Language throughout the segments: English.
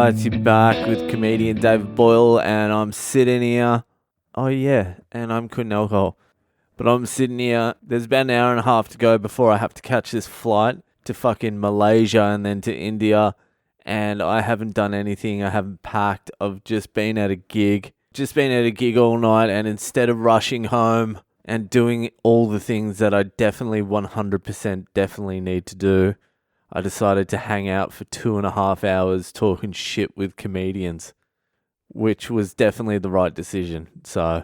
guys, you're back with comedian David Boyle, and I'm sitting here. Oh yeah, and I'm quitting alcohol. But I'm sitting here, there's about an hour and a half to go before I have to catch this flight to fucking Malaysia and then to India. And I haven't done anything, I haven't packed, I've just been at a gig. All night, and instead of rushing home and doing all the things that I definitely 100% definitely need to do, I decided to hang out for 2.5 hours talking shit with comedians, which was definitely the right decision. So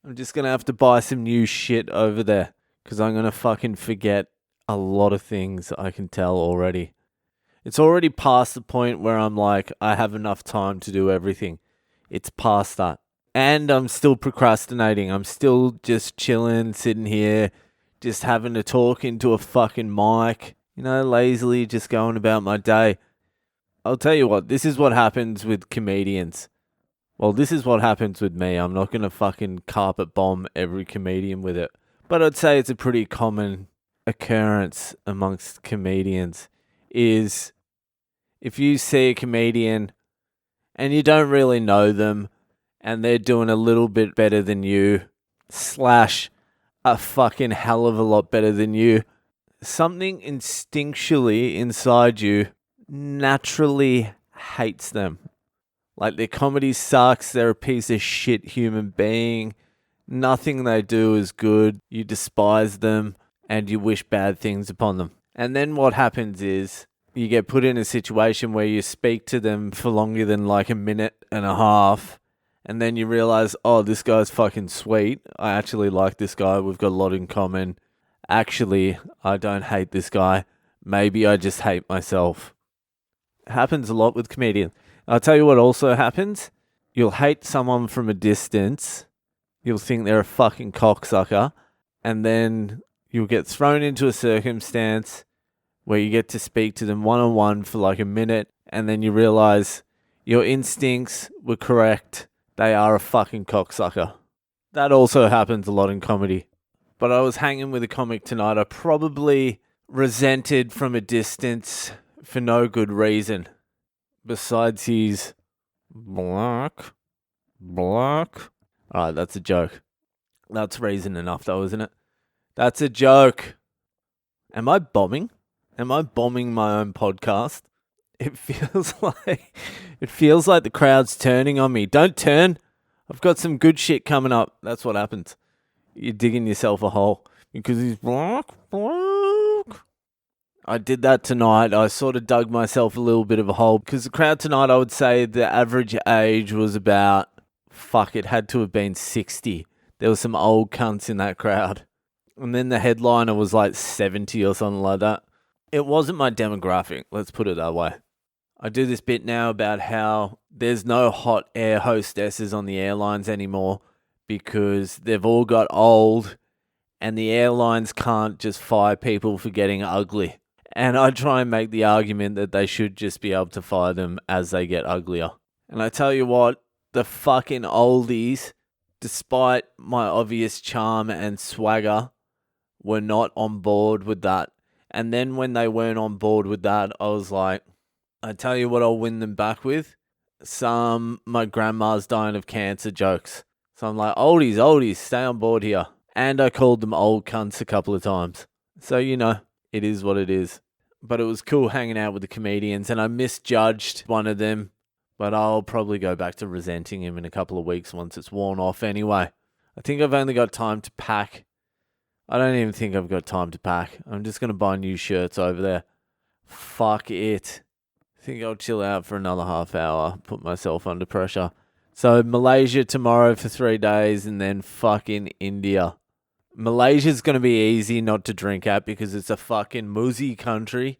I'm just going to have to buy some new shit over there because I'm going to fucking forget a lot of things, I can tell already. It's already past the point where I'm like, I have enough time to do everything. It's past that. And I'm still procrastinating. I'm still just chilling, sitting here, just having to talk into a fucking mic. You know, lazily just going about my day. I'll tell you what, this is what happens with comedians. Well, this is what happens with me. I'm not going to fucking carpet bomb every comedian with it. But I'd say it's a pretty common occurrence amongst comedians is if you see a comedian and you don't really know them and they're doing a little bit better than you, / a fucking hell of a lot better than you, something instinctually inside you naturally hates them. Like their comedy sucks, they're a piece of shit human being, nothing they do is good, you despise them, and you wish bad things upon them. And then what happens is you get put in a situation where you speak to them for longer than like a minute and a half, and then you realize, oh, this guy's fucking sweet, I actually like this guy, we've got a lot in common. Actually, I don't hate this guy. Maybe I just hate myself. It happens a lot with comedians. I'll tell you what also happens. You'll hate someone from a distance. You'll think they're a fucking cocksucker. And then you'll get thrown into a circumstance where you get to speak to them one-on-one for like a minute. And then you realize your instincts were correct. They are a fucking cocksucker. That also happens a lot in comedy. But I was hanging with a comic tonight I probably resented from a distance for no good reason. Besides he's black. Alright, that's a joke. That's reason enough though, isn't it? That's a joke. Am I bombing? Am I bombing my own podcast? It feels like the crowd's turning on me. Don't turn. I've got some good shit coming up. That's what happens. You're digging yourself a hole because he's black. I did that tonight. I sort of dug myself a little bit of a hole because the crowd tonight, I would say the average age was about, it had to have been 60. There was some old cunts in that crowd. And then the headliner was like 70 or something like that. It wasn't my demographic, let's put it that way. I do this bit now about how there's no hot air hostesses on the airlines anymore, because they've all got old and the airlines can't just fire people for getting ugly. And I try and make the argument that they should just be able to fire them as they get uglier. And I tell you what, the fucking oldies, despite my obvious charm and swagger, were not on board with that. And then when they weren't on board with that, I was like, I tell you what I'll win them back with. Some my grandma's dying of cancer jokes. So I'm like, oldies, stay on board here. And I called them old cunts a couple of times. So, you know, it is what it is. But it was cool hanging out with the comedians, and I misjudged one of them. But I'll probably go back to resenting him in a couple of weeks once it's worn off anyway. I think I've only got time to pack. I don't even think I've got time to pack. I'm just going to buy new shirts over there. Fuck it. I think I'll chill out for another half hour, put myself under pressure. So Malaysia tomorrow for 3 days, and then fucking India. Malaysia's going to be easy not to drink at because it's a fucking muzzy country.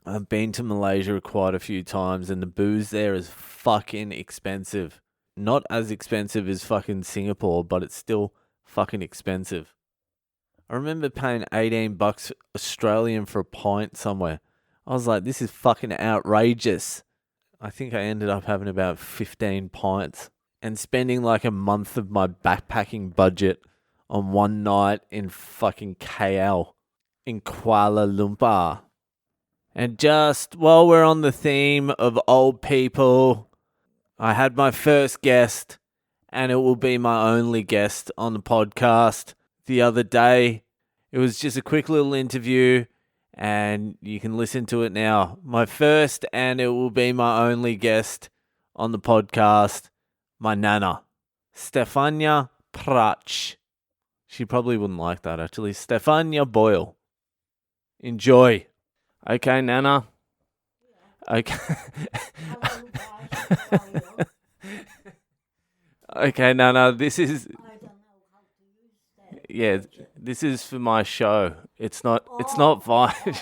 I've been to Malaysia quite a few times, and the booze there is fucking expensive. Not as expensive as fucking Singapore, but it's still fucking expensive. I remember paying $18 Australian for a pint somewhere. I was like, this is fucking outrageous. I think I ended up having about 15 pints and spending like a month of my backpacking budget on one night in fucking KL in Kuala Lumpur. And just while we're on the theme of old people, I had my first guest, and it will be my only guest on the podcast the other day. It was just a quick little interview, and you can listen to it now. My first, and it will be my only guest on the podcast, my nana, Stefania Prach. She probably wouldn't like that, actually. Stefania Boyle. Enjoy. Okay, Nana. Okay. Okay, Nana, this is... Yeah, this is for my show. It's not Vine.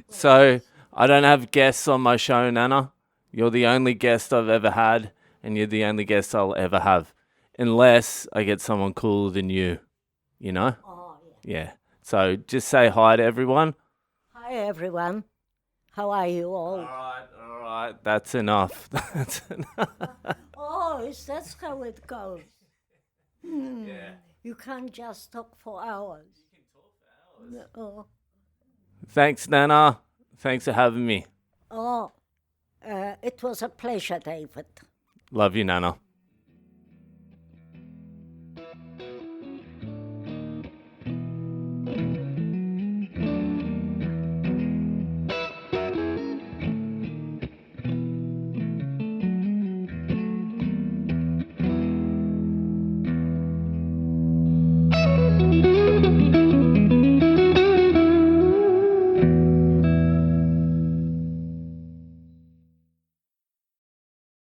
So, I don't have guests on my show, Nana. You're the only guest I've ever had, and you're the only guest I'll ever have. Unless I get someone cooler than you, you know? Oh, Yeah. So, just say hi to everyone. Hi, everyone. How are you all? All right. That's enough. That's enough. Oh, that's how it goes. Yeah. You can't just talk for hours. You can talk for hours. Oh, Thanks, Nana. Thanks for having me. it was a pleasure, David. Love you, Nana.